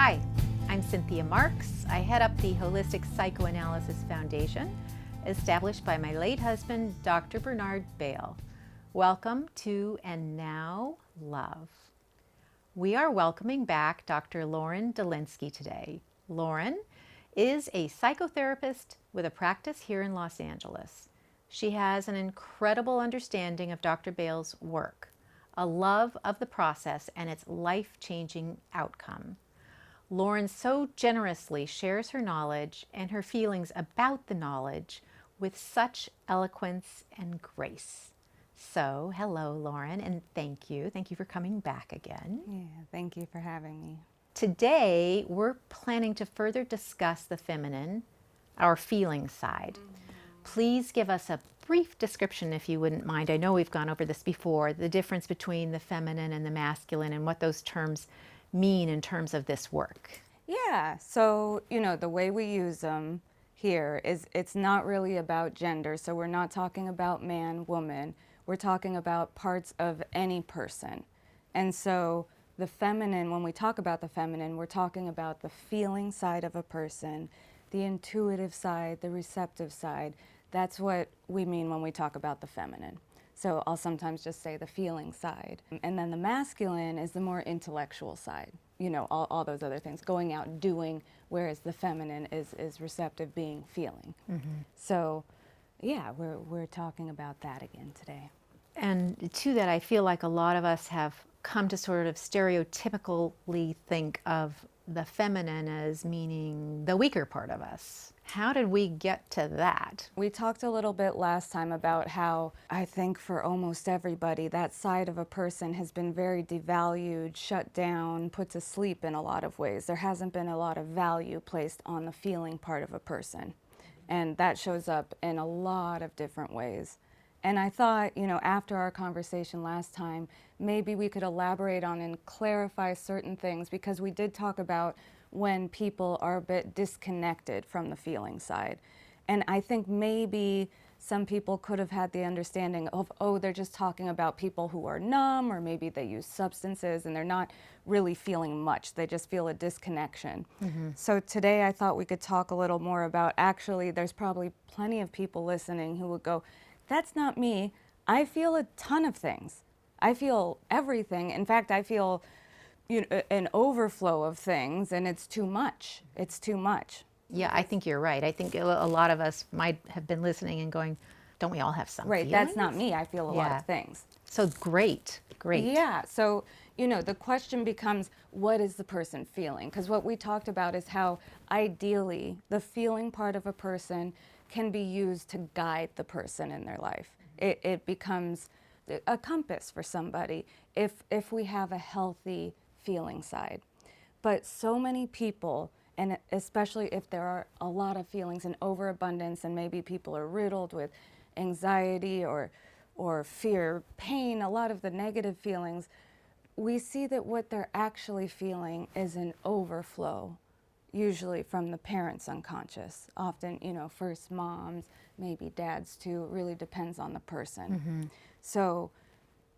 Hi, I'm Cynthia Marks. I head up the Holistic Psychoanalysis Foundation, established by my late husband, Dr. Bernard Bale. Welcome to And Now Love. We are welcoming back Dr. Lauren Dolinsky today. Lauren is a psychotherapist with a practice here in Los Angeles. She has an incredible understanding of Dr. Bale's work, a love of the process and its life-changing outcome. Lauren so generously shares her knowledge and her feelings about the knowledge with such eloquence and grace. So, hello, Lauren, and thank you. Thank you for coming back again. Yeah, thank you for having me. Today, we're planning to further discuss the feminine, our feeling side. Please give us a brief description, if you wouldn't mind. I know we've gone over this before, the difference between the feminine and the masculine and what those terms mean in terms of this work. Yeah, so, the way we use them here is it's not really about gender. So we're not talking about man, woman. We're talking about parts of any person. And so the feminine, when we talk about the feminine, we're talking about the feeling side of a person, the intuitive side, the receptive side. That's what we mean when we talk about the feminine. So I'll sometimes just say the feeling side. And then the masculine is the more intellectual side, all those other things, going out doing, whereas the feminine is receptive, being, feeling. Mm-hmm. So yeah, we're talking about that again today. And to that, I feel like a lot of us have come to sort of stereotypically think of the feminine as meaning the weaker part of us. How did we get to that? We talked a little bit last time about how I think for almost everybody, that side of a person has been very devalued, shut down, put to sleep in a lot of ways. There hasn't been a lot of value placed on the feeling part of a person. And that shows up in a lot of different ways. And I thought, after our conversation last time, maybe we could elaborate on and clarify certain things, because we did talk about when people are a bit disconnected from the feeling side. And I think maybe some people could have had the understanding of, they're just talking about people who are numb, or maybe they use substances and they're not really feeling much. They just feel a disconnection. Mm-hmm. So today I thought we could talk a little more about, actually, there's probably plenty of people listening who would go, that's not me. I feel a ton of things. I feel everything. In fact, I feel an overflow of things, and it's too much. It's too much. Yeah, I think you're right. I think a lot of us might have been listening and going, don't we all have some Right, feelings? that's not me. I feel a lot of things. So great. Yeah, so, the question becomes, what is the person feeling? Because what we talked about is how ideally the feeling part of a person can be used to guide the person in their life. It becomes a compass for somebody if we have a healthy feeling side. But so many people, and especially if there are a lot of feelings in overabundance, and maybe people are riddled with anxiety or fear, pain, a lot of the negative feelings, we see that what they're actually feeling is an overflow, usually from the parents' unconscious. Often, first moms, maybe dads too. It really depends on the person. Mm-hmm. So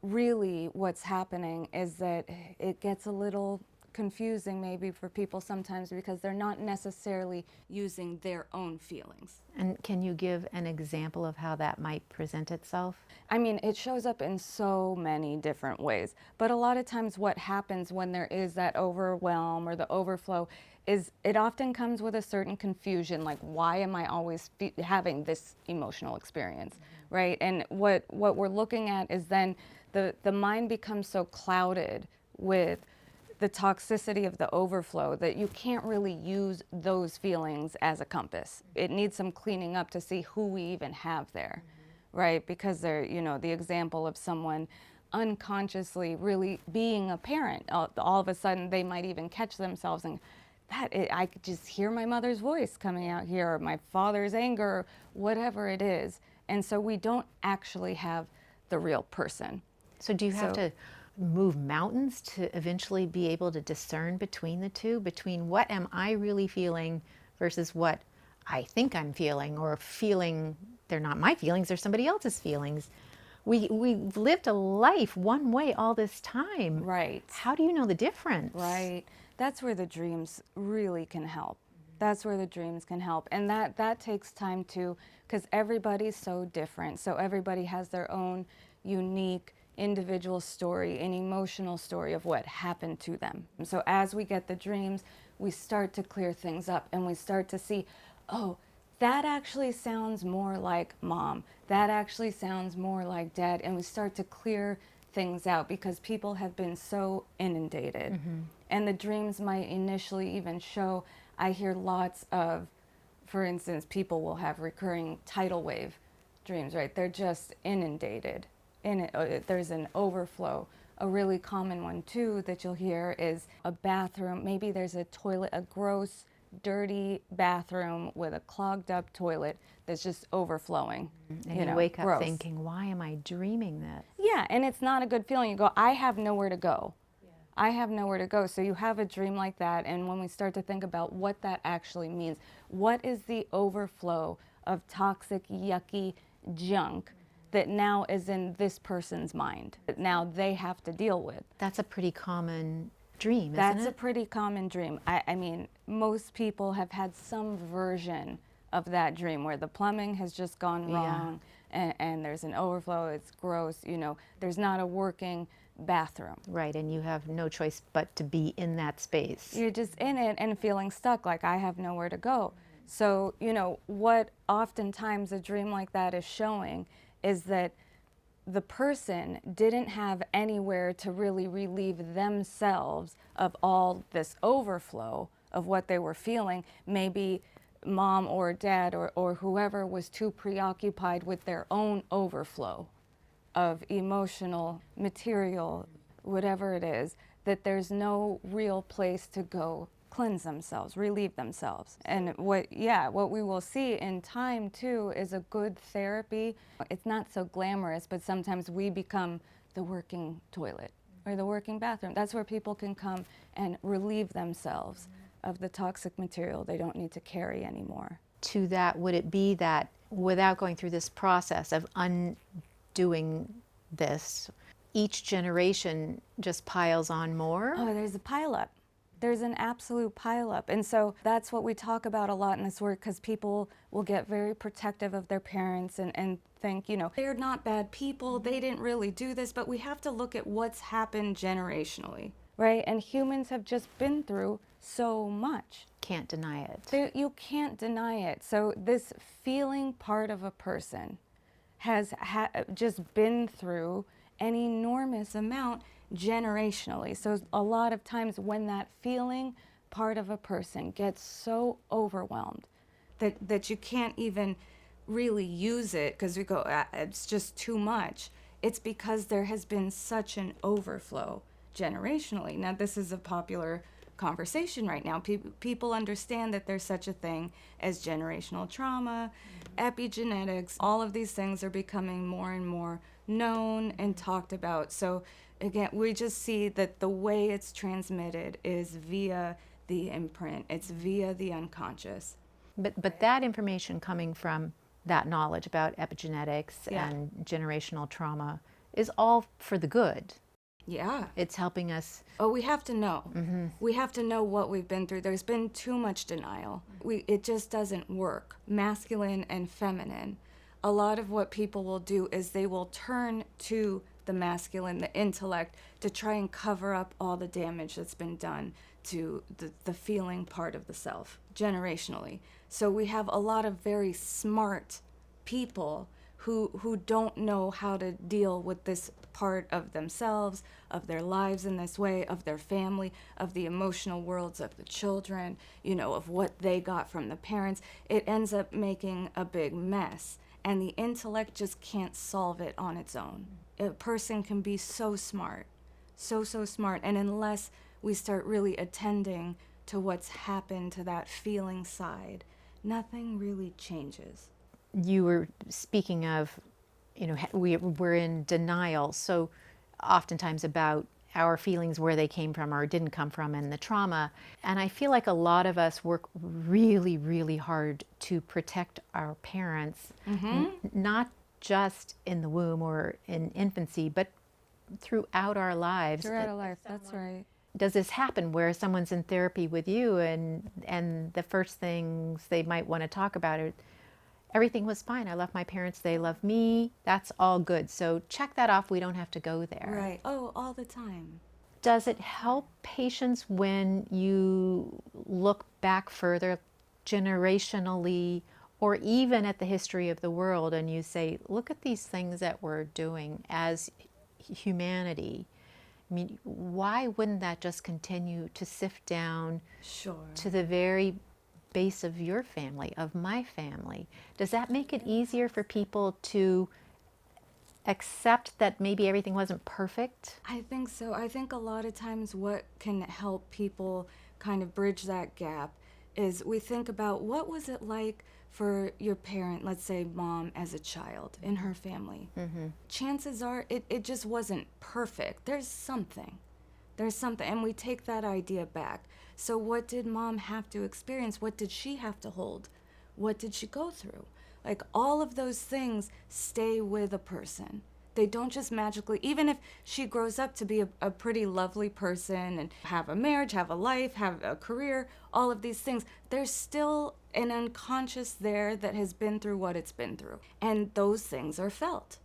really what's happening is that it gets a little confusing maybe for people sometimes, because they're not necessarily using their own feelings. And can you give an example of how that might present itself? I mean, it shows up in so many different ways, but a lot of times what happens when there is that overwhelm or the overflow is it often comes with a certain confusion, like, why am I always having this emotional experience, mm-hmm. right? And what we're looking at is then the mind becomes so clouded with the toxicity of the overflow that you can't really use those feelings as a compass. It needs some cleaning up to see who we even have there, mm-hmm. right? Because they're, the example of someone unconsciously really being a parent, all of a sudden they might even catch themselves and I could just hear my mother's voice coming out here, or my father's anger, or whatever it is. And so we don't actually have the real person. So do you have to move mountains to eventually be able to discern between the two, between what am I really feeling versus what I think I'm feeling, or feeling they're not my feelings, they're somebody else's feelings? We've lived a life one way all this time. Right. How do you know the difference? Right. that's where the dreams really can help. That's where the dreams can help. And that takes time too, because everybody's so different. So everybody has their own unique individual story, an emotional story of what happened to them. And so as we get the dreams, we start to clear things up and we start to see, oh, that actually sounds more like mom. That actually sounds more like dad. And we start to clear things out because people have been so inundated. And the dreams might initially even show, I hear lots of, for instance, people will have recurring tidal wave dreams, right? They're just inundated. There's an overflow. A really common one too that you'll hear is a bathroom. Maybe there's a toilet, a gross, dirty bathroom with a clogged up toilet that's just overflowing. And you wake up thinking, why am I dreaming this? Yeah, and it's not a good feeling. You go, I have nowhere to go. I have nowhere to go. So you have a dream like that, and when we start to think about what that actually means, what is the overflow of toxic, yucky junk that now is in this person's mind, that now they have to deal with? That's a pretty common dream, isn't it? That's a pretty common dream. I mean, most people have had some version of that dream where the plumbing has just gone wrong and there's an overflow, it's gross, you know, there's not a working bathroom. Right, and you have no choice but to be in that space. You're just in it and feeling stuck, like I have nowhere to go. So, you know, what oftentimes a dream like that is showing is that the person didn't have anywhere to really relieve themselves of all this overflow of what they were feeling. Maybe mom or dad or whoever was too preoccupied with their own overflow of emotional, material, whatever it is, that there's no real place to go cleanse themselves, relieve themselves. And what we will see in time too is a good therapy. It's not so glamorous, but sometimes we become the working toilet or the working bathroom. That's where people can come and relieve themselves of the toxic material they don't need to carry anymore. To that, would it be that without going through this process of undoing this, each generation just piles on more? Oh, there's a pileup. There's an absolute pileup. And so that's what we talk about a lot in this work, because people will get very protective of their parents and think, you know, they're not bad people, they didn't really do this, but we have to look at what's happened generationally, right? And humans have just been through so much. Can't deny it. You can't deny it. So this feeling part of a person has just been through an enormous amount generationally. So a lot of times when that feeling part of a person gets so overwhelmed that you can't even really use it because we go, it's just too much. It's because there has been such an overflow generationally. Now, this is a popular conversation right now. People understand that there's such a thing as generational trauma, epigenetics. All of these things are becoming more and more known and talked about. So again, we just see that the way it's transmitted is via the imprint. It's via the unconscious. But that information coming from that knowledge about epigenetics and generational trauma is all for the good. Yeah. It's helping us. Oh, we have to know. We have to know what we've been through. There's been too much denial. It just doesn't work. Masculine and feminine. A lot of what people will do is they will turn to the masculine, the intellect, to try and cover up all the damage that's been done to the feeling part of the self generationally. So we have a lot of very smart people who don't know how to deal with this part of themselves, of their lives in this way, of their family, of the emotional worlds of the children, you know, of what they got from the parents. It ends up making a big mess, and the intellect just can't solve it on its own. A person can be so smart, so smart, and unless we start really attending to what's happened to that feeling side, nothing really changes. You were speaking of, you know, we're in denial so oftentimes about our feelings, where they came from or didn't come from, and the trauma. And I feel like a lot of us work really, really hard to protect our parents, not just in the womb or in infancy, but throughout our lives. Throughout our life, that's right. does this happen where someone's in therapy with you and the first things they might want to talk about are, everything was fine. I love my parents. They love me. That's all good. So check that off. We don't have to go there. Right. Oh, all the time. Does it help patients when you look back further, generationally, or even at the history of the world, and you say, look at these things that we're doing as humanity? I mean, why wouldn't that just continue to sift down Sure. to the very base of your family, of my family? Does that make it easier for people to accept that maybe everything wasn't perfect? I think so. I think a lot of times what can help people kind of bridge that gap is we think about what was it like for your parent, let's say mom, as a child in her family. Chances are it just wasn't perfect. There's something. And we take that idea back. So what did mom have to experience? What did she have to hold? What did she go through? Like, all of those things stay with a person. They don't just magically, even if she grows up to be a pretty lovely person and have a marriage, have a life, have a career, all of these things, there's still an unconscious there that has been through what it's been through. And those things are felt.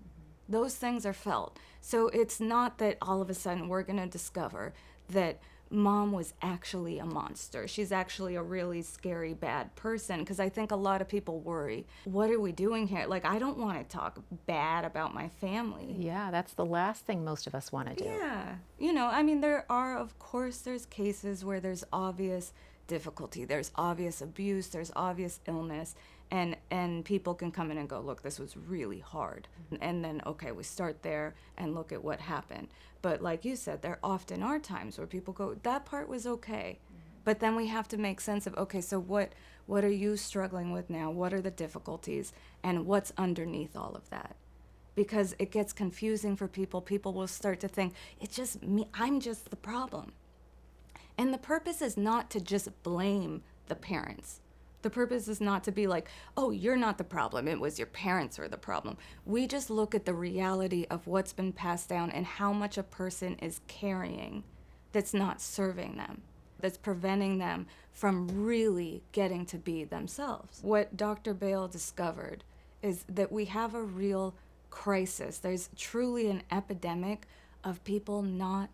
Those things are felt. So it's not that all of a sudden we're going to discover that mom was actually a monster. She's actually a really scary, bad person. Because I think a lot of people worry, what are we doing here? Like, I don't want to talk bad about my family. Yeah, that's the last thing most of us want to do. Yeah. You know, I mean, there are, of course, there's cases where there's obvious difficulty, there's obvious abuse, there's obvious illness, and people can come in and go, look, this was really hard. And then, okay, we start there and look at what happened. But like you said, there often are times where people go, that part was okay. But then we have to make sense of, okay, so what are you struggling with now? What are the difficulties? And what's underneath all of that? Because it gets confusing for people. People will start to think, it's just me, I'm just the problem. And the purpose is not to just blame the parents. The purpose is not to be like, oh, you're not the problem, it was your parents were the problem. We just look at the reality of what's been passed down and how much a person is carrying that's not serving them, that's preventing them from really getting to be themselves. What Dr. Bale discovered is that we have a real crisis. There's truly an epidemic of people not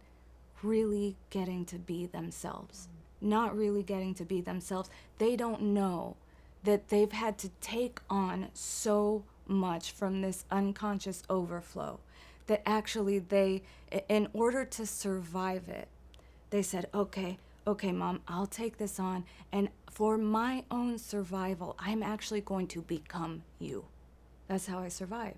really getting to be themselves. Not really getting to be themselves. They don't know that they've had to take on so much from this unconscious overflow that actually they, in order to survive it, they said, okay, mom, I'll take this on, and for my own survival, I'm actually going to become you. That's how I survive.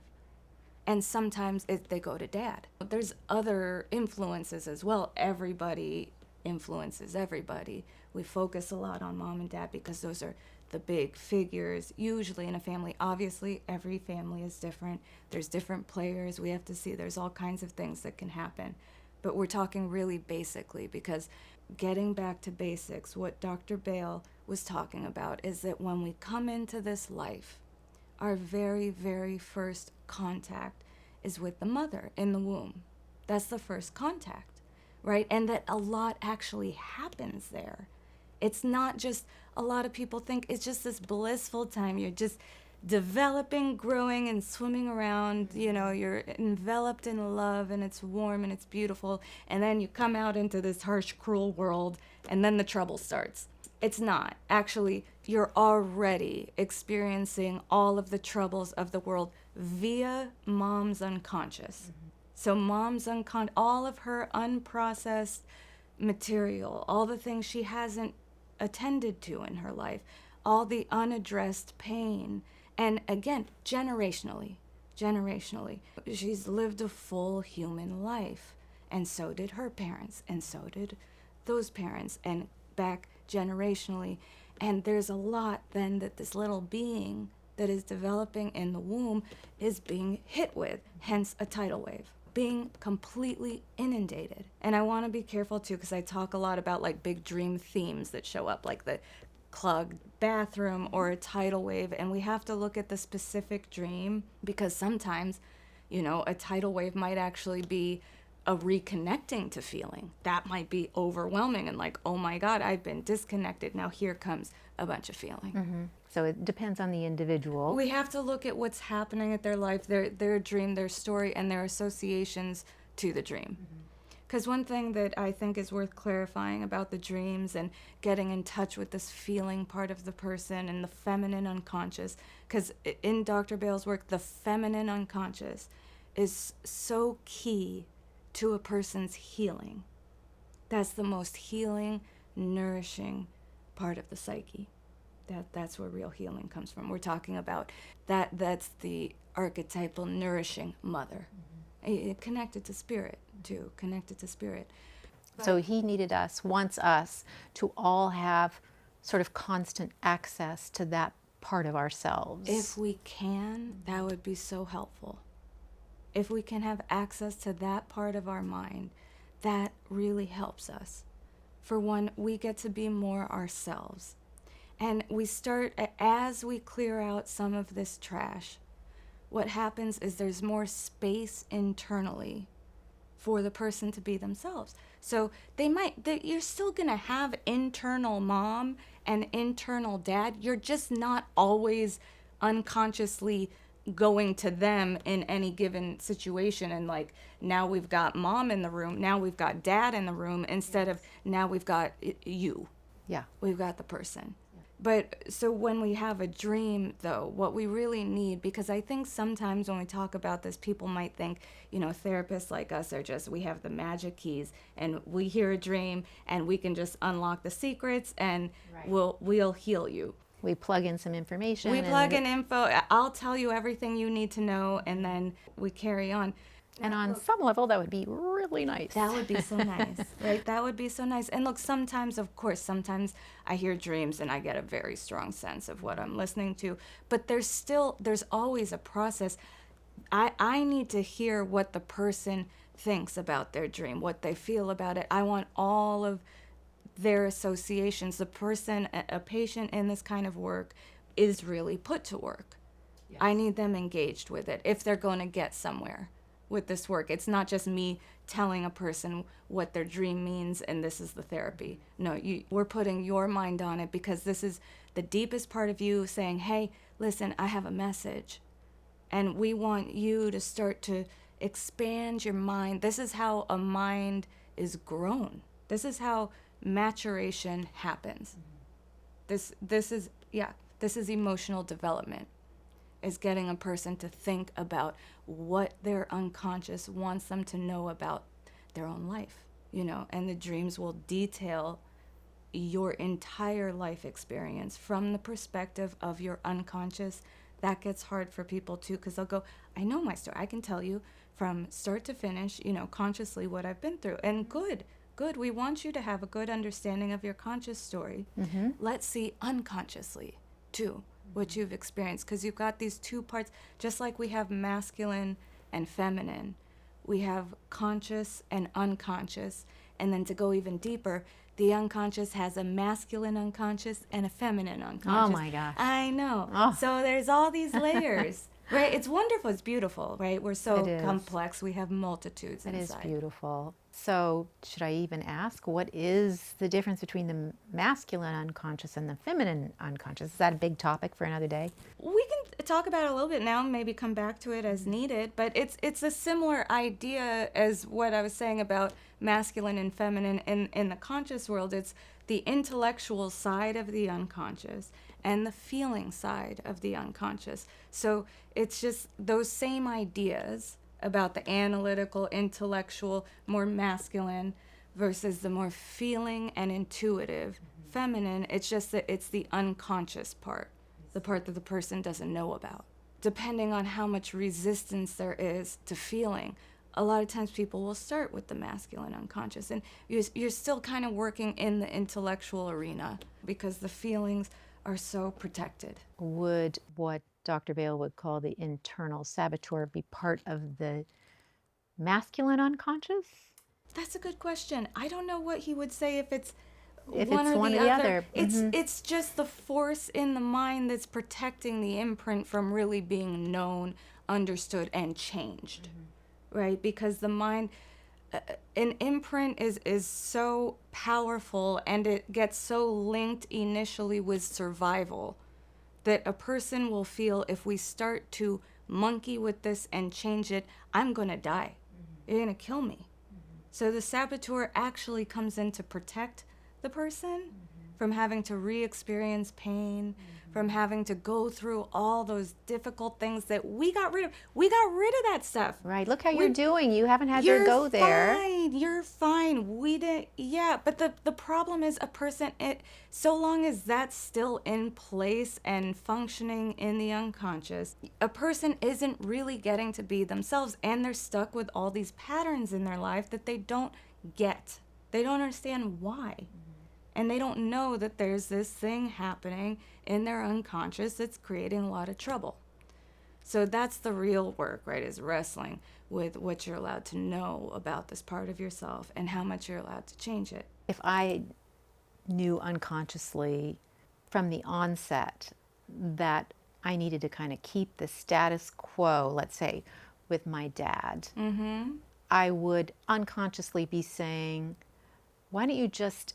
And sometimes they go to dad. There's other influences as well. Everybody influences everybody. We focus a lot on mom and dad because those are the big figures usually in a family. Obviously, every family is different. There's different players. We have to see there's all kinds of things that can happen. But we're talking really basically, because getting back to basics, what Dr. Bale was talking about is that when we come into this life, our very, very first contact is with the mother in the womb. That's the first contact, right? And that a lot actually happens there. It's not just, a lot of people think it's just this blissful time. You're just developing, growing, and swimming around. You know, you're enveloped in love, and it's warm, and it's beautiful. And then you come out into this harsh, cruel world, and then the trouble starts. It's not. Actually, you're already experiencing all of the troubles of the world via mom's unconscious. So mom's all of her unprocessed material, all the things she hasn't attended to in her life, all the unaddressed pain, and again, generationally, she's lived a full human life, and so did her parents, and so did those parents, and back generationally. And there's a lot then that this little being that is developing in the womb is being hit with, hence a tidal wave, being completely inundated. And I want to be careful too, because I talk a lot about like big dream themes that show up, like the clogged bathroom or a tidal wave, and we have to look at the specific dream, because sometimes, you know, a tidal wave might actually be a reconnecting to feeling. That might be overwhelming and like, oh my God, I've been disconnected. Now here comes a bunch of feeling. Mm-hmm. So it depends on the individual. We have to look at what's happening at their life, their dream, their story, and their associations to the dream. Because one thing that I think is worth clarifying about the dreams and getting in touch with this feeling part of the person and the feminine unconscious, because in Dr. Bale's work, the feminine unconscious is so key to a person's healing. That's the most healing, nourishing part of the psyche. That's where real healing comes from. We're talking about that's the archetypal nourishing mother. Connected to spirit, too. Connected to spirit. So he wants us to all have sort of constant access to that part of ourselves. If we can, that would be so helpful. If we can have access to that part of our mind, that really helps us. For one, we get to be more ourselves. And we start, as we clear out some of this trash, what happens is there's more space internally for the person to be themselves. So you're still going to have internal mom and internal dad. You're just not always unconsciously going to them in any given situation and like, now we've got mom in the room, now we've got dad in the room, instead of now we've got you. Yeah. We've got the person. But so when we have a dream, though, what we really need, because I think sometimes when we talk about this, people might think, therapists like us are just, we have the magic keys and we hear a dream and we can just unlock the secrets and we'll heal you. We plug in some information. We plug in info. I'll tell you everything you need to know, and then we carry on. And on some level, that would be really nice. That would be so nice, right? That would be so nice. And look, sometimes I hear dreams and I get a very strong sense of what I'm listening to. But there's always a process. I need to hear what the person thinks about their dream, what they feel about it. I want all of their associations. The person, a patient in this kind of work is really put to work. Yes. I need them engaged with it if they're going to get somewhere with this work. It's not just me telling a person what their dream means and this is the therapy. No, we're putting your mind on it, because this is the deepest part of you saying, hey, listen, I have a message. And we want you to start to expand your mind. This is how a mind is grown. This is how maturation happens. This is emotional development, is getting a person to think about what their unconscious wants them to know about their own life, and the dreams will detail your entire life experience from the perspective of your unconscious. That gets hard for people too, because they'll go, I know my story. I can tell you from start to finish, consciously what I've been through. And good. We want you to have a good understanding of your conscious story. Mm-hmm. Let's see unconsciously too what you've experienced, because you've got these two parts. Just like we have masculine and feminine, we have conscious and unconscious. And then to go even deeper, the unconscious has a masculine unconscious and a feminine unconscious. Oh my gosh. I know. Oh. So there's all these layers. Right? It's wonderful. It's beautiful, right? We're so complex. We have multitudes inside. It is beautiful. So should I even ask, what is the difference between the masculine unconscious and the feminine unconscious? Is that a big topic for another day? We can talk about it a little bit now, maybe come back to it as needed, but it's a similar idea as what I was saying about masculine and feminine. In the conscious world, it's the intellectual side of the unconscious and the feeling side of the unconscious. So it's just those same ideas about the analytical, intellectual, more masculine versus the more feeling and intuitive feminine. It's just that it's the unconscious part, the part that the person doesn't know about. Depending on how much resistance there is to feeling, a lot of times people will start with the masculine unconscious, and you're still kind of working in the intellectual arena because the feelings are so protected. Would what Dr. Bale would call the internal saboteur be part of the masculine unconscious? That's a good question. I don't know what he would say if it's one or the other. Mm-hmm. It's just the force in the mind that's protecting the imprint from really being known, understood, and changed. Mm-hmm. Right? Because the mind, an imprint is so powerful, and it gets so linked initially with survival that a person will feel, if we start to monkey with this and change it, I'm going to die. You're going to kill me. So the saboteur actually comes in to protect the person from having to re-experience pain, from having to go through all those difficult things that we got rid of. We got rid of that stuff. Right. Look how you're doing. You haven't had to go there. You're fine. We didn't. Yeah, but the problem is a person. So long as that's still in place and functioning in the unconscious, a person isn't really getting to be themselves, and they're stuck with all these patterns in their life that they don't get. They don't understand why. And they don't know that there's this thing happening in their unconscious that's creating a lot of trouble. So that's the real work, right, is wrestling with what you're allowed to know about this part of yourself and how much you're allowed to change it. If I knew unconsciously from the onset that I needed to kind of keep the status quo, let's say, with my dad, I would unconsciously be saying, why don't you just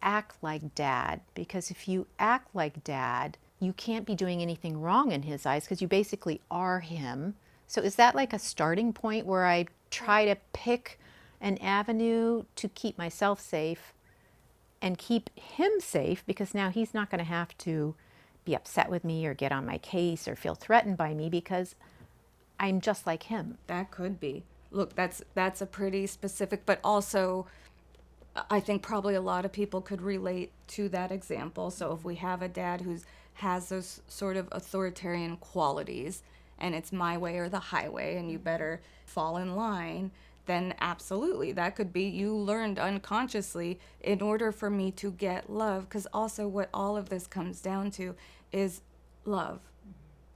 act like dad? Because if you act like dad, you can't be doing anything wrong in his eyes because you basically are him. So is that like a starting point where I try to pick an avenue to keep myself safe and keep him safe, because now he's not going to have to be upset with me or get on my case or feel threatened by me because I'm just like him? That could be. Look, that's a pretty specific, but also I think probably a lot of people could relate to that example. So if we have a dad who has those sort of authoritarian qualities, and it's my way or the highway, and you better fall in line, then absolutely, that could be you learned unconsciously in order for me to get love. Because also what all of this comes down to is love,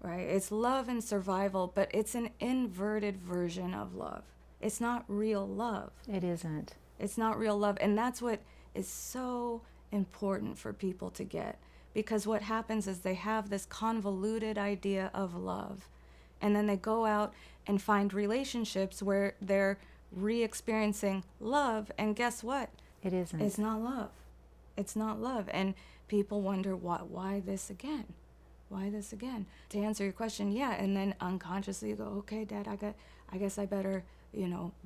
right? It's love and survival, but it's an inverted version of love. It's not real love. It isn't. It's not real love. And that's what is so important for people to get. Because what happens is they have this convoluted idea of love. And then they go out and find relationships where they're re-experiencing love. And guess what? It isn't. It's not love. It's not love. And people wonder, why this again? Why this again? To answer your question, yeah. And then unconsciously you go, okay, Dad, I guess I better,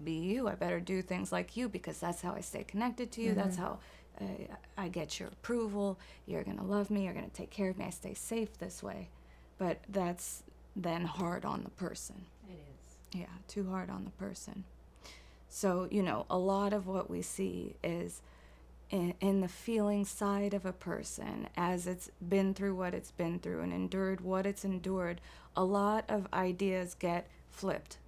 be you. I better do things like you, because that's how I stay connected to you. That's how I get your approval. You're going to love me. You're going to take care of me. I stay safe this way. But that's then hard on the person. It is. Yeah, too hard on the person. So, a lot of what we see is in the feeling side of a person, as it's been through what it's been through and endured what it's endured, a lot of ideas get flipped.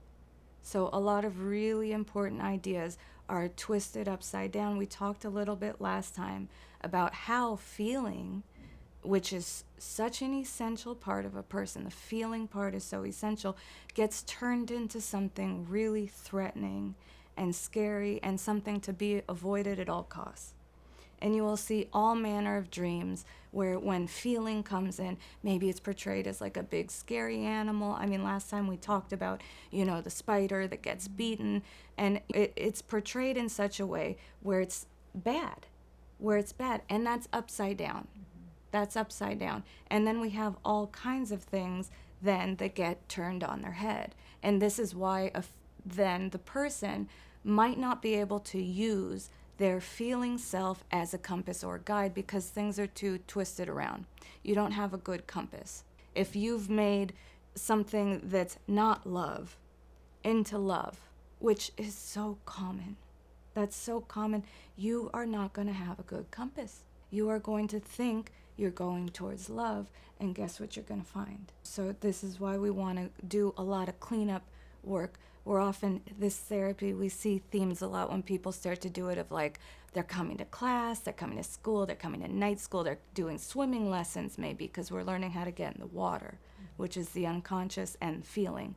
So a lot of really important ideas are twisted upside down. We talked a little bit last time about how feeling, which is such an essential part of a person, the feeling part is so essential, gets turned into something really threatening and scary and something to be avoided at all costs. And you will see all manner of dreams where when feeling comes in, maybe it's portrayed as like a big scary animal. I mean, last time we talked about, the spider that gets beaten, and it's portrayed in such a way where it's bad, and that's upside down. That's upside down. And then we have all kinds of things then that get turned on their head. And this is why then the person might not be able to use their feeling self as a compass or guide, because things are too twisted around. You don't have a good compass. If you've made something that's not love into love, which is so common, that's so common, you are not going to have a good compass. You are going to think you're going towards love, and guess what you're going to find? So this is why we want to do a lot of cleanup work. We're often, this therapy, we see themes a lot when people start to do it of like, they're coming to class, they're coming to school, they're coming to night school, they're doing swimming lessons maybe, because we're learning how to get in the water, which is the unconscious and feeling,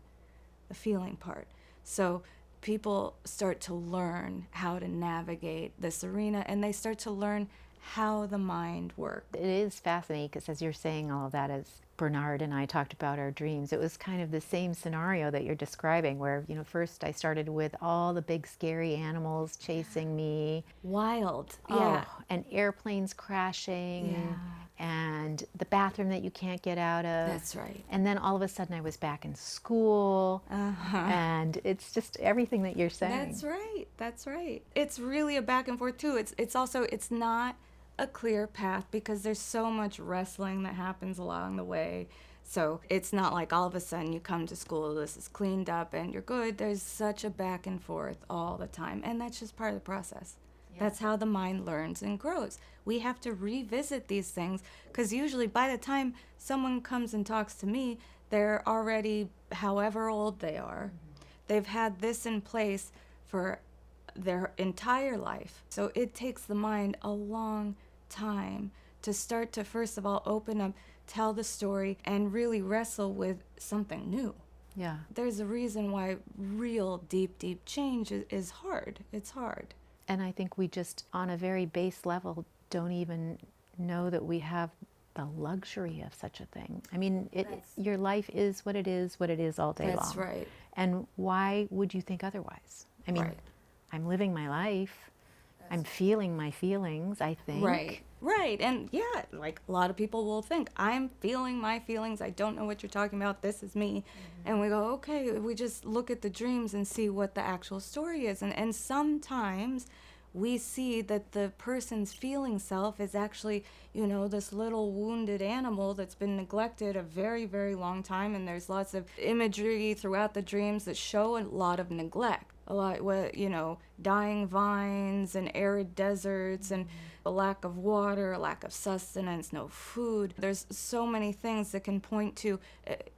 the feeling part. So people start to learn how to navigate this arena, and they start to learn how the mind works. It is fascinating because as you're saying all of that, as Bernard and I talked about our dreams, it was kind of the same scenario that you're describing, where, first I started with all the big scary animals chasing me. Wild. Oh, and airplanes crashing, Yeah. and the bathroom that you can't get out of. That's right. And then all of a sudden I was back in school, and it's just everything that you're saying. That's right. That's right. It's really a back and forth too. It's also, it's not a clear path because there's so much wrestling that happens along the way. So it's not like all of a sudden you come to school, this is cleaned up and you're good. There's such a back and forth all the time. And that's just part of the process. Yeah. That's how the mind learns and grows. We have to revisit these things because usually by the time someone comes and talks to me, they're already however old they are. They've had this in place for their entire life. So it takes the mind a long time to start to, first of all, open up, tell the story, and really wrestle with something new. Yeah. There's a reason why real deep change is hard. It's hard. And I think we just, on a very base level, don't even know that we have the luxury of such a thing. I mean, your life is what it is all day long. That's right. And why would you think otherwise? I mean, right. I'm living my life. I'm feeling my feelings, I think. Right. And yeah, like a lot of people will think, I'm feeling my feelings. I don't know what you're talking about. This is me. And we go, okay, we just look at the dreams and see what the actual story is. And sometimes we see that the person's feeling self is actually, this little wounded animal that's been neglected a very, very long time. And there's lots of imagery throughout the dreams that show a lot of neglect. A lot, dying vines and arid deserts and a lack of water, a lack of sustenance, no food. There's so many things that can point to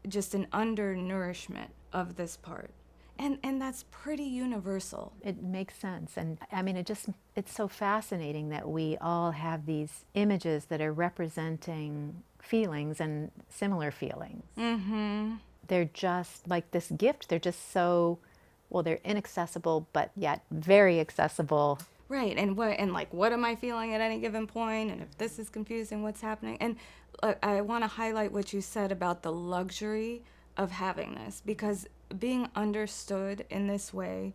just an undernourishment of this part. And that's pretty universal. It makes sense. And I mean, it's so fascinating that we all have these images that are representing feelings and similar feelings. Mm-hmm. They're just like this gift. They're just so, well, they're inaccessible, but yet very accessible. Right. And what am I feeling at any given point? And if this is confusing, what's happening? And I want to highlight what you said about the luxury of having this, because being understood in this way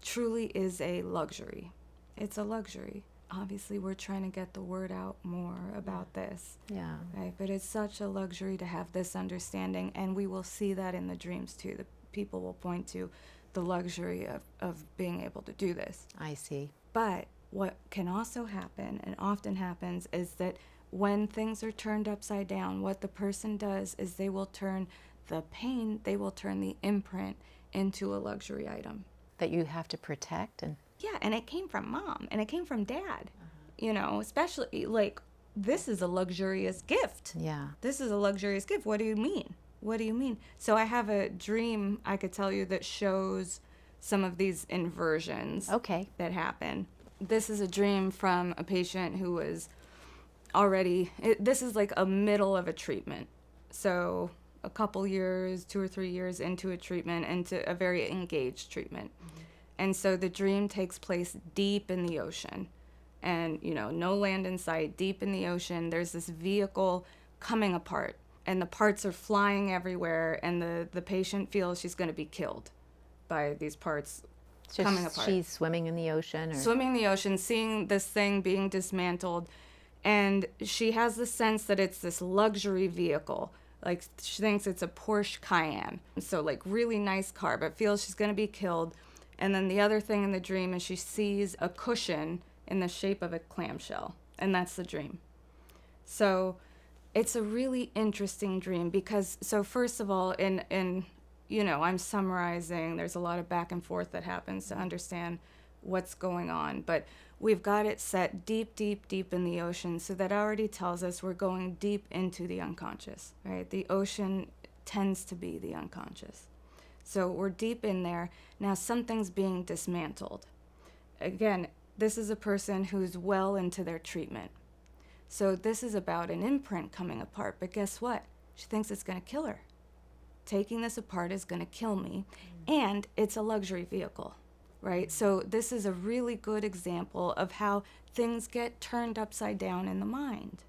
truly is a luxury. It's a luxury. Obviously, we're trying to get the word out more about this. Yeah. Right? But it's such a luxury to have this understanding, and we will see that in the dreams too. The people will point to the luxury of being able to do this. I see. But what can also happen, and often happens, is that when things are turned upside down, what the person does is they will turn the pain, they will turn the imprint into a luxury item. That you have to protect. And yeah, and it came from mom, and it came from dad. Especially, this is a luxurious gift. Yeah. This is a luxurious gift. What do you mean? What do you mean? So I have a dream I could tell you that shows some of these inversions that happen. This is a dream from a patient who was this is like a middle of a treatment. So a couple years, 2 or 3 years into a treatment, into a very engaged treatment. Mm-hmm. And so the dream takes place deep in the ocean. And, no land in sight, deep in the ocean. There's this vehicle coming apart. And the parts are flying everywhere, and the patient feels she's going to be killed by these parts coming apart. She's swimming in the ocean? Swimming in the ocean, seeing this thing being dismantled, and she has the sense that it's this luxury vehicle. Like, she thinks it's a Porsche Cayenne. So, really nice car, but feels she's going to be killed. And then the other thing in the dream is she sees a cushion in the shape of a clamshell, and that's the dream. So it's a really interesting dream because, so first of all, I'm summarizing, there's a lot of back and forth that happens to understand what's going on, but we've got it set deep in the ocean, so that already tells us we're going deep into the unconscious, right? The ocean tends to be the unconscious. So we're deep in there. Now something's being dismantled. Again, this is a person who's well into their treatment. So this is about an imprint coming apart, but guess what? She thinks it's going to kill her. Taking this apart is going to kill me, and it's a luxury vehicle, right? So this is a really good example of how things get turned upside down in the mind.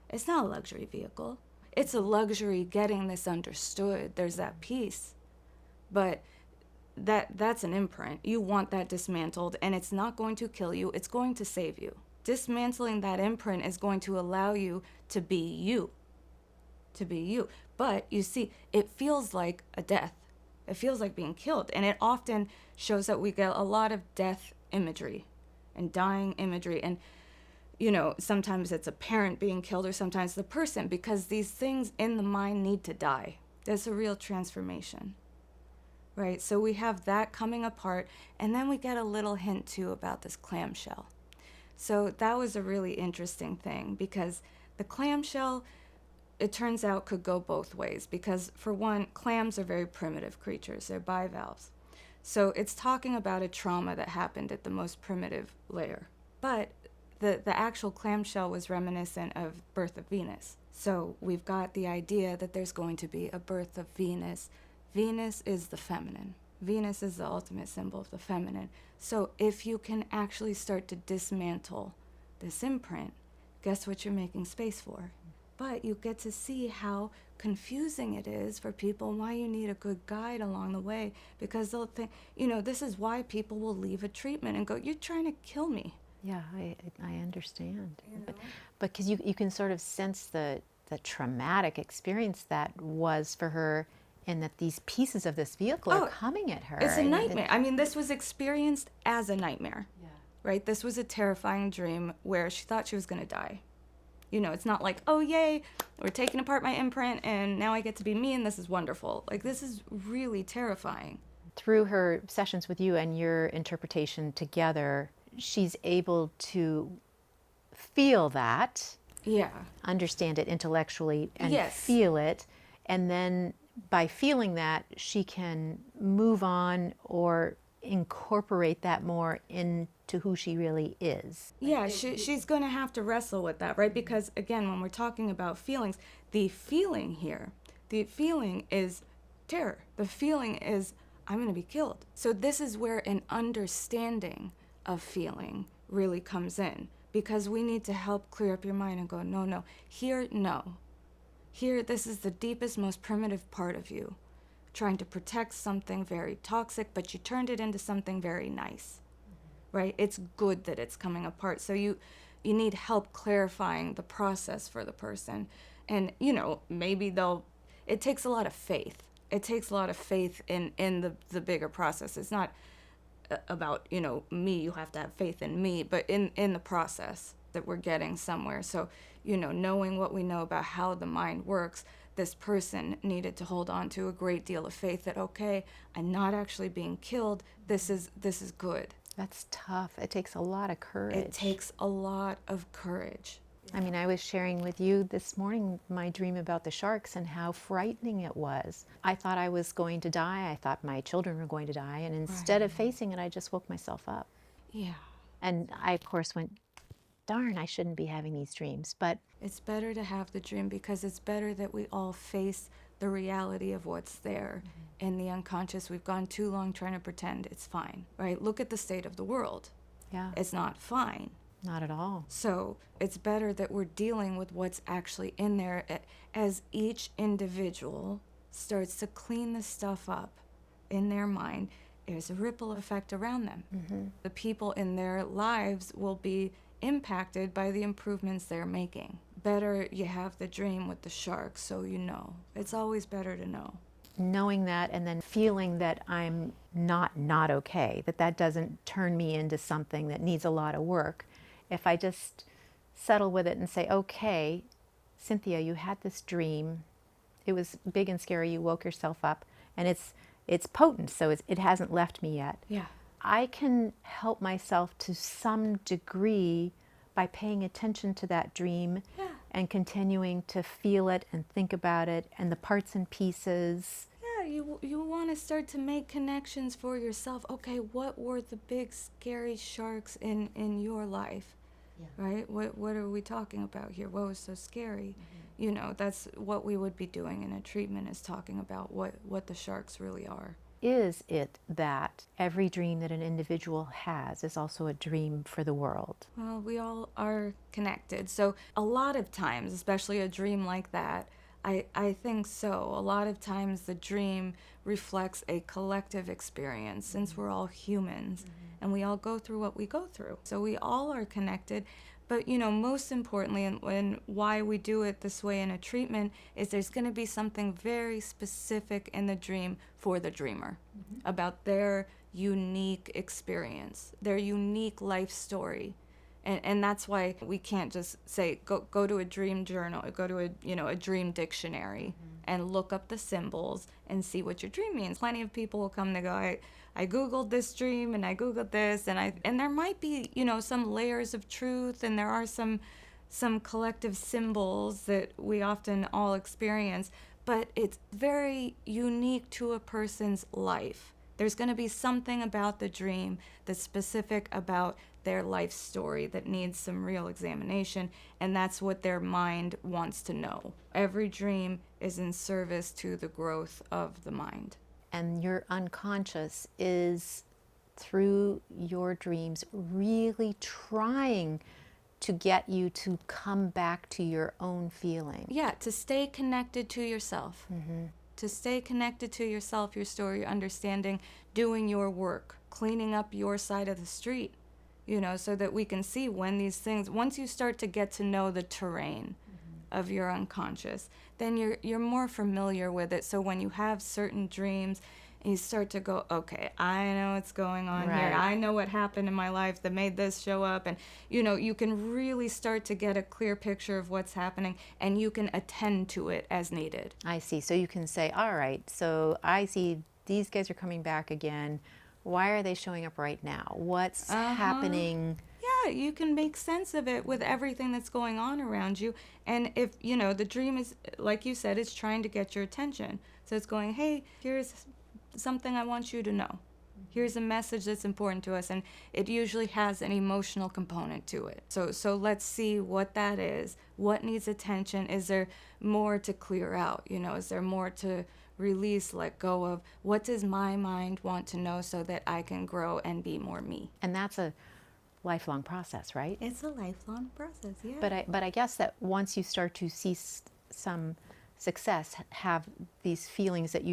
It's not a luxury vehicle. it's a luxury getting this understood. There's that piece. But that's an imprint. You want that dismantled, and it's not going to kill you. It's going to save you. Dismantling that imprint is going to allow you to be you. To be you. But you see, it feels like a death. It feels like being killed. And it often shows that we get a lot of death imagery and dying imagery. And, you know, sometimes it's a parent being killed or sometimes the person, because these things in the mind need to die. There's a real transformation, right? So we have that coming apart. And then we get a little hint, too, about this clamshell. So that was a really interesting thing, because the clamshell, it turns out, could go both ways, because for one, clams are very primitive creatures. They're bivalves. So it's talking about a trauma that happened at the most primitive layer. But the actual clamshell was reminiscent of birth of Venus. So we've got the idea that there's going to be a birth of Venus. Venus is the feminine. Venus is the ultimate symbol of the feminine. So if you can actually start to dismantle this imprint, guess what you're making space for? But you get to see how confusing it is for people, and why you need a good guide along the way, because they'll think, you know, this is why people will leave a treatment and go, you're trying to kill me. Yeah, I understand. You know? But because you can sort of sense the traumatic experience that was for her, and that these pieces of this vehicle are coming at her. It's a nightmare. I mean, this was experienced as a nightmare, right? This was a terrifying dream where she thought she was going to die. You know, it's not like, oh, yay, we're taking apart my imprint and now I get to be me and this is wonderful. Like, this is really terrifying. Through her sessions with you and your interpretation together, she's able to feel that, understand it intellectually and feel it, and then by feeling that, she can move on or incorporate that more into who she really is. Yeah, she's going to have to wrestle with that, right? Because, again, when we're talking about feelings, the feeling here, the feeling is terror. The feeling is, I'm going to be killed. So this is where an understanding of feeling really comes in, because we need to help clear up your mind and go, no. Here, no. Here, this is the deepest, most primitive part of you, trying to protect something very toxic, but you turned it into something very nice, right? It's good that it's coming apart. So you need help clarifying the process for the person. And, you know, maybe it takes a lot of faith. It takes a lot of faith in the bigger process. It's not about, you know, me, you have to have faith in me, but in the process that we're getting somewhere. So, you know, knowing what we know about how the mind works, this person needed to hold on to a great deal of faith that, okay, I'm not actually being killed. This is good. That's tough. It takes a lot of courage. It takes a lot of courage. I mean, I was sharing with you this morning my dream about the sharks and how frightening it was. I thought I was going to die. I thought my children were going to die. And instead of facing it, I just woke myself up. Yeah. And I, of course, went, darn, I shouldn't be having these dreams. But it's better to have the dream, because it's better that we all face the reality of what's there in the unconscious. We've gone too long trying to pretend it's fine, right? Look at the state of the world. Yeah. It's not fine. Not at all. So it's better that we're dealing with what's actually in there as each individual starts to clean the stuff up in their mind. There's a ripple effect around them. The people in their lives will be impacted by the improvements they're making. Better you have the dream with the shark, so you know. It's always better to know. Knowing that, and then feeling that I'm not okay, that doesn't turn me into something that needs a lot of work. If I just settle with it and say, okay, Cynthia, you had this dream. It was big and scary. You woke yourself up, and it's potent, so it hasn't left me yet. Yeah. I can help myself to some degree by paying attention to that dream and continuing to feel it and think about it and the parts and pieces. Yeah, you want to start to make connections for yourself. Okay, what were the big scary sharks in your life? Right? What are we talking about here? What was so scary? You know, that's what we would be doing in a treatment, is talking about what the sharks really are. Is it that every dream that an individual has is also a dream for the world? Well, we all are connected. So a lot of times, especially a dream like that, I think so. A lot of times the dream reflects a collective experience since we're all humans and we all go through what we go through. So we all are connected. But, most importantly, and why we do it this way in a treatment is there's going to be something very specific in the dream for the dreamer about their unique experience, their unique life story. And that's why we can't just say, go to a dream journal, go to a dream dictionary and look up the symbols and see what your dream means. Plenty of people will come and go, I Googled this dream and I Googled this, and there might be, some layers of truth, and there are some collective symbols that we often all experience, but it's very unique to a person's life. There's going to be something about the dream that's specific about their life story that needs some real examination, and that's what their mind wants to know. Every dream is in service to the growth of the mind. And your unconscious is, through your dreams, really trying to get you to come back to your own feeling. Yeah, to stay connected to yourself. To stay connected to yourself, your story, your understanding, doing your work, cleaning up your side of the street, so that we can see when these things, once you start to get to know the terrain of your unconscious, then you're more familiar with it. So when you have certain dreams, you start to go, okay, I know what's going on here. I know what happened in my life that made this show up. And, you can really start to get a clear picture of what's happening, and you can attend to it as needed. I see. So you can say, all right, so I see these guys are coming back again. Why are they showing up right now? What's happening? Yeah, you can make sense of it with everything that's going on around you. And if, the dream is, like you said, it's trying to get your attention. So it's going, hey, here's something I want you to know. Here's a message that's important to us, and it usually has an emotional component to it. So let's see what that is. What needs attention? Is there more to clear out? Is there more to release, let go of? What does my mind want to know so that I can grow and be more me? And that's a lifelong process, right? It's a lifelong process, yeah. But I guess that once you start to see some success, have these feelings that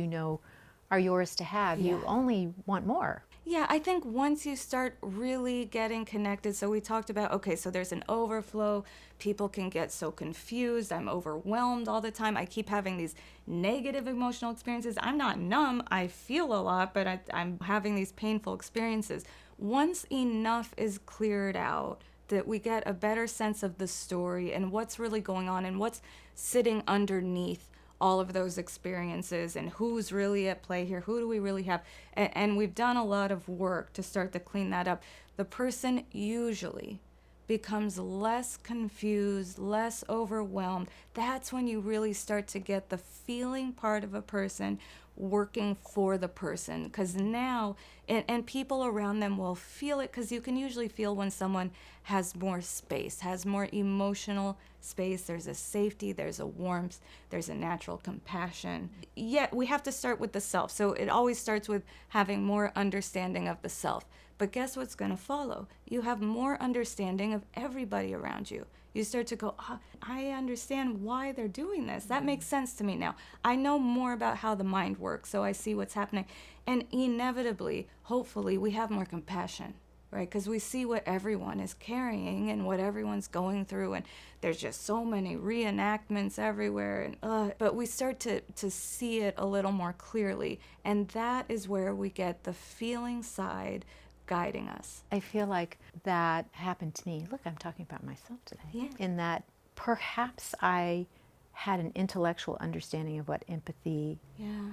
are yours to have, you only want more. Yeah, I think once you start really getting connected, so we talked about, okay, so there's an overflow. People can get so confused. I'm overwhelmed all the time. I keep having these negative emotional experiences. I'm not numb. I feel a lot, but I'm having these painful experiences. Once enough is cleared out, that we get a better sense of the story and what's really going on and what's sitting underneath all of those experiences and who's really at play here, who do we really have, and we've done a lot of work to start to clean that up. The person usually becomes less confused, less overwhelmed. That's when you really start to get the feeling part of a person working for the person, because now, and people around them will feel it, because you can usually feel when someone has more space, has more emotional space. There's a safety, there's a warmth, there's a natural compassion. Yet we have to start with the self. So it always starts with having more understanding of the self. But guess what's going to follow? You have more understanding of everybody around you. You start to go, I understand why they're doing this. That makes sense to me now. I know more about how the mind works, so I see what's happening. And inevitably, hopefully, we have more compassion, right? Because we see what everyone is carrying and what everyone's going through, and there's just so many reenactments everywhere. But we start to see it a little more clearly, and that is where we get the feeling side guiding us. I feel like that happened to me. Look, I'm talking about myself today. Yeah. In that perhaps I had an intellectual understanding of what empathy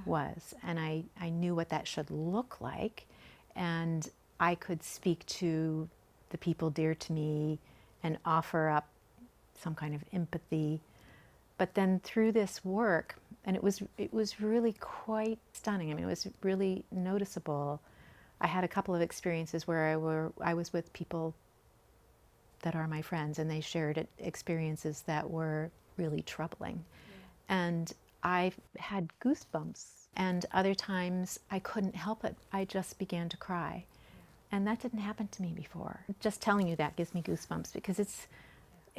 was, and I knew what that should look like, and I could speak to the people dear to me and offer up some kind of empathy. But then through this work, and it was really quite stunning. I mean, it was really noticeable. I had a couple of experiences where I was with people that are my friends, and they shared experiences that were really troubling. Yeah. And I had goosebumps, and other times I couldn't help it. I just began to cry. And that didn't happen to me before. Just telling you that gives me goosebumps, because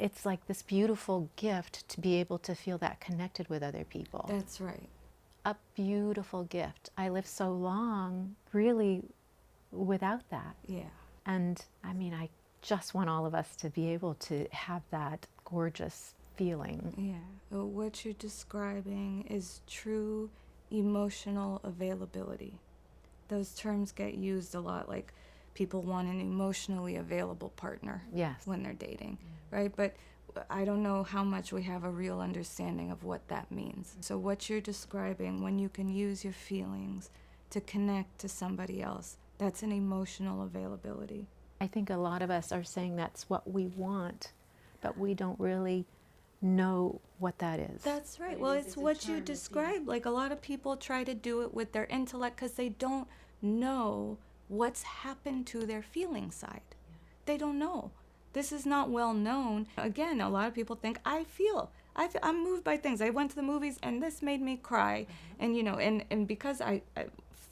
it's like this beautiful gift to be able to feel that connected with other people. That's right. A beautiful gift. I lived so long really without that. Yeah. And I mean, I just want all of us to be able to have that gorgeous feeling. Yeah. What you're describing is true emotional availability. Those terms get used a lot, like people want an emotionally available partner Yes. when they're dating, right? But I don't know how much we have a real understanding of what that means. So what you're describing, when you can use your feelings to connect to somebody else, that's an emotional availability. I think a lot of us are saying that's what we want, but we don't really know what that is. That's right. Well, it's what you described. Like, a lot of people try to do it with their intellect because they don't know what's happened to their feeling side. They don't know. This is not well known. Again, a lot of people think, I'm moved by things. I went to the movies and this made me cry. And, and because I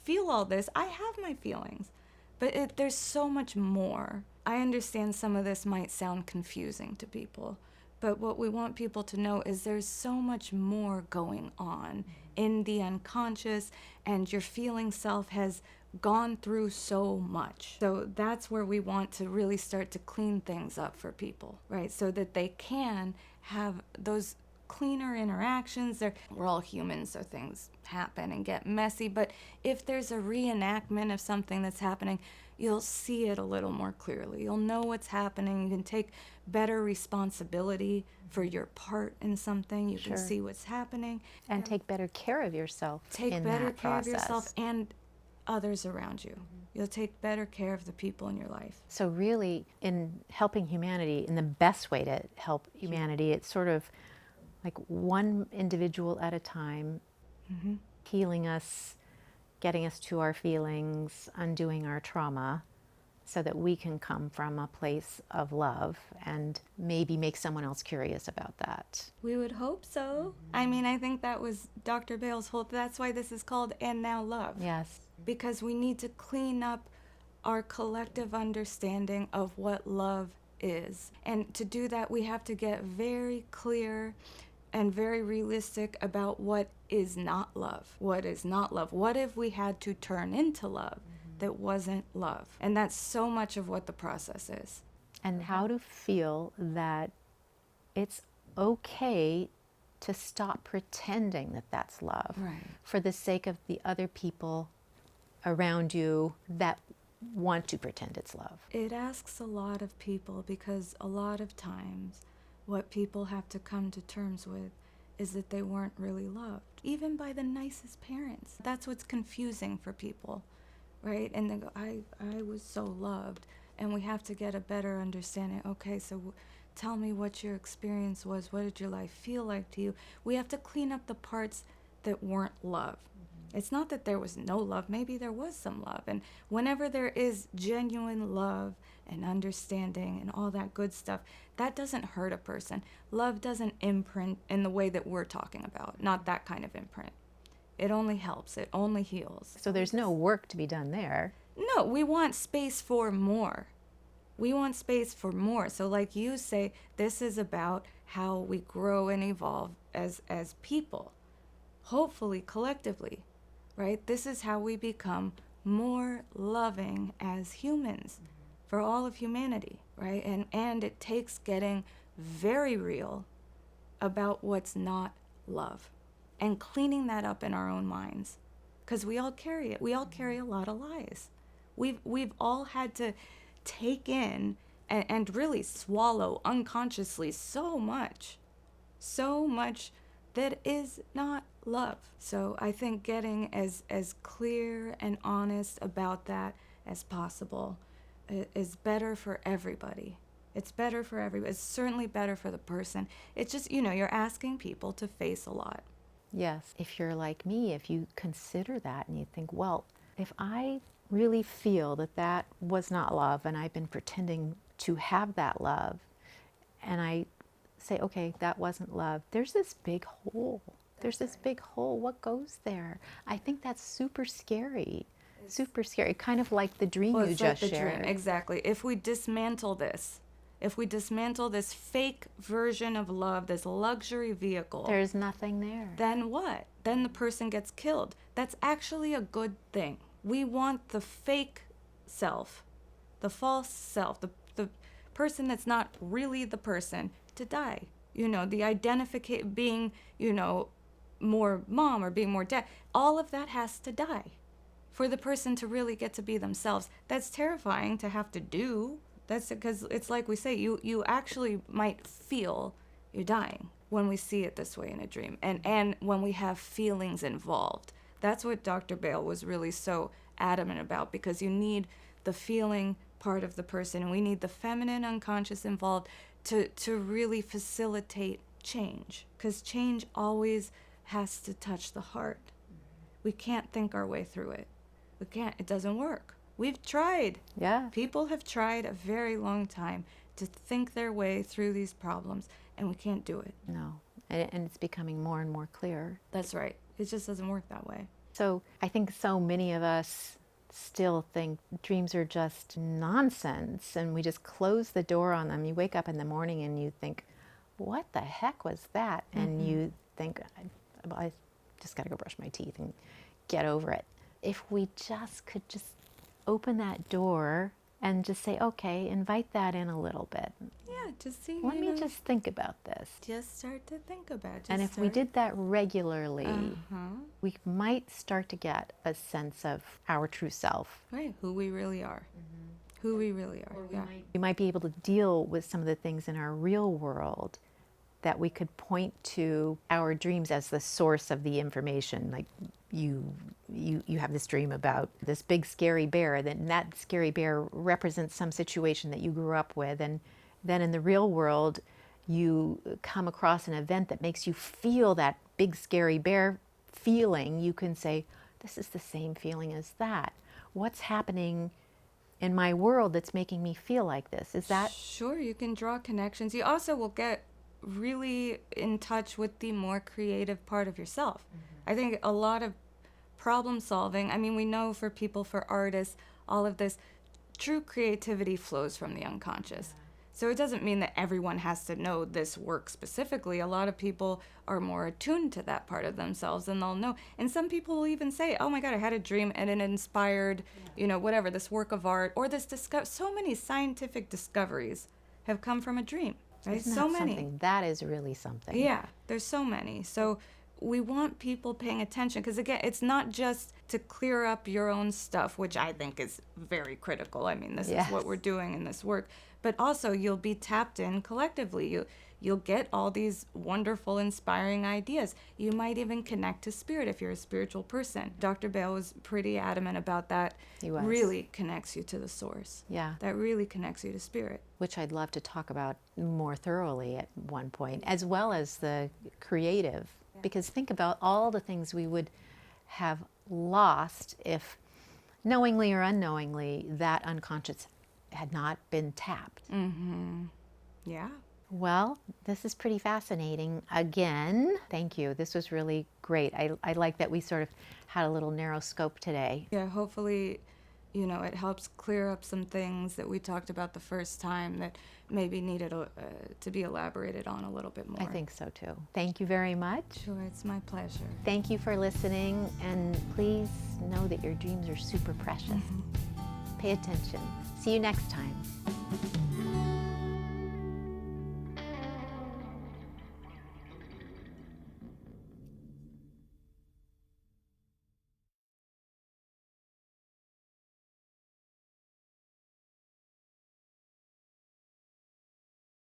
feel all this, I have my feelings. But there's so much more. I understand some of this might sound confusing to people. But what we want people to know is there's so much more going on in the unconscious, and your feeling self has gone through so much. So that's where we want to really start to clean things up for people, right? So that they can have those cleaner interactions. We're all humans, so things happen and get messy. But if there's a reenactment of something that's happening, you'll see it a little more clearly. You'll know what's happening. You can take better responsibility for your part in something. You can see what's happening. And take better care of yourself in that process. Take better care of yourself and others around you. You'll take better care of the people in your life. So really, in helping humanity, in the best way to help humanity, it's sort of like one individual at a time, healing us, getting us to our feelings, undoing our trauma, so that we can come from a place of love and maybe make someone else curious about that. We would hope so. I mean, I think that was Dr. Bale's whole, that's why this is called And Now Love. Yes. Because we need to clean up our collective understanding of what love is. And to do that, we have to get very clear and very realistic about what is not love. What is not love? What if we had to turn into love that wasn't love? And that's so much of what the process is. And how to feel that it's okay to stop pretending that that's love, Right. for the sake of the other people around you that want to pretend it's love. It asks a lot of people, because a lot of times what people have to come to terms with is that they weren't really loved, even by the nicest parents. That's what's confusing for people, right? And they go, I was so loved. And we have to get a better understanding. Okay, so tell me what your experience was. What did your life feel like to you? We have to clean up the parts that weren't love. It's not that there was no love. Maybe there was some love. And whenever there is genuine love and understanding and all that good stuff, that doesn't hurt a person. Love doesn't imprint in the way that we're talking about. Not that kind of imprint. It only helps. It only heals. So there's no work to be done there. No, we want space for more. We want space for more. So like you say, this is about how we grow and evolve as people, hopefully collectively, right? This is how we become more loving as humans for all of humanity, right? And it takes getting very real about what's not love and cleaning that up in our own minds, because we all carry it. We all carry a lot of lies. We've all had to take in and really swallow unconsciously so much that is not love. So I think getting as clear and honest about that as possible is better for everybody. It's better for everybody. It's certainly better for the person. It's just, you're asking people to face a lot. Yes. If you're like me, if you consider that and you think, well, if I really feel that that was not love and I've been pretending to have that love, and I say, okay, that wasn't love, there's this big hole. There's this big hole. What goes there? I think that's super scary. Super scary. Kind of like the dream you just shared. Dream, exactly. If we dismantle this if we dismantle this fake version of love, this luxury vehicle, there's nothing there. then what? Then the person gets killed. That's actually a good thing. We want the fake self, the false self, the person that's not really the person to die. You know, the identification, being, you know, more mom or being more dad, all of that has to die for the person to really get to be themselves. That's terrifying to have to do. That's because it's like we say, you actually might feel you're dying when we see it this way in a dream, and when we have feelings involved. That's what Dr. Bale was really so adamant about, because you need the feeling part of the person, and we need the feminine unconscious involved to really facilitate change, because change always has to touch the heart. We can't think our way through it. We can't. It doesn't work. We've tried. Yeah. People have tried a very long time to think their way through these problems, and we can't do it. No. And it's becoming more and more clear. That's right. It just doesn't work that way. So I think so many of us still think dreams are just nonsense, and we just close the door on them. You wake up in the morning and you think, what the heck was that? And you think, I just got to go brush my teeth and get over it. If we just could just open that door and just say, okay, invite that in a little bit. Yeah, just see. Let me just think about this. Just start to think about it. And if we did that regularly, we might start to get a sense of our true self. Right, who we really are. Who we really are. Yeah. We might be able to deal with some of the things in our real world that we could point to our dreams as the source of the information. Like you have this dream about this big scary bear, then that scary bear represents some situation that you grew up with, and then in the real world you come across an event that makes you feel that big scary bear feeling. You can say, this is the same feeling as that. What's happening in my world that's making me feel like this? Is that? Sure, you can draw connections. You also will get really in touch with the more creative part of yourself. I think a lot of problem solving, I mean, we know for people, for artists, all of this, true creativity flows from the unconscious. So it doesn't mean that everyone has to know this work specifically. A lot of people are more attuned to that part of themselves, and they'll know. And some people will even say, oh my God, I had a dream and it inspired, you know, whatever, this work of art or this so many scientific discoveries have come from a dream. Right? Isn't So that many. something? That is really something. Yeah, there's so many. So we want people paying attention, because again, it's not just to clear up your own stuff, which I think is very critical. I mean, this is what we're doing in this work, but also you'll be tapped in collectively. You'll get all these wonderful, inspiring ideas. You might even connect to spirit if you're a spiritual person. Dr. Bale was pretty adamant about that. He was. Really connects you to the source. Yeah. That really connects you to spirit. Which I'd love to talk about more thoroughly at one point, as well as the creative. Because think about all the things we would have lost if, knowingly or unknowingly, that unconscious had not been tapped. Yeah. Well, this is pretty fascinating. Again, thank you. This was really great. I like that we sort of had a little narrow scope today. Yeah, hopefully, you know, it helps clear up some things that we talked about the first time that maybe needed to be elaborated on a little bit more. I think so too. Thank you very much. Sure, it's my pleasure. Thank you for listening, and please know that your dreams are super precious. Pay attention. See you next time.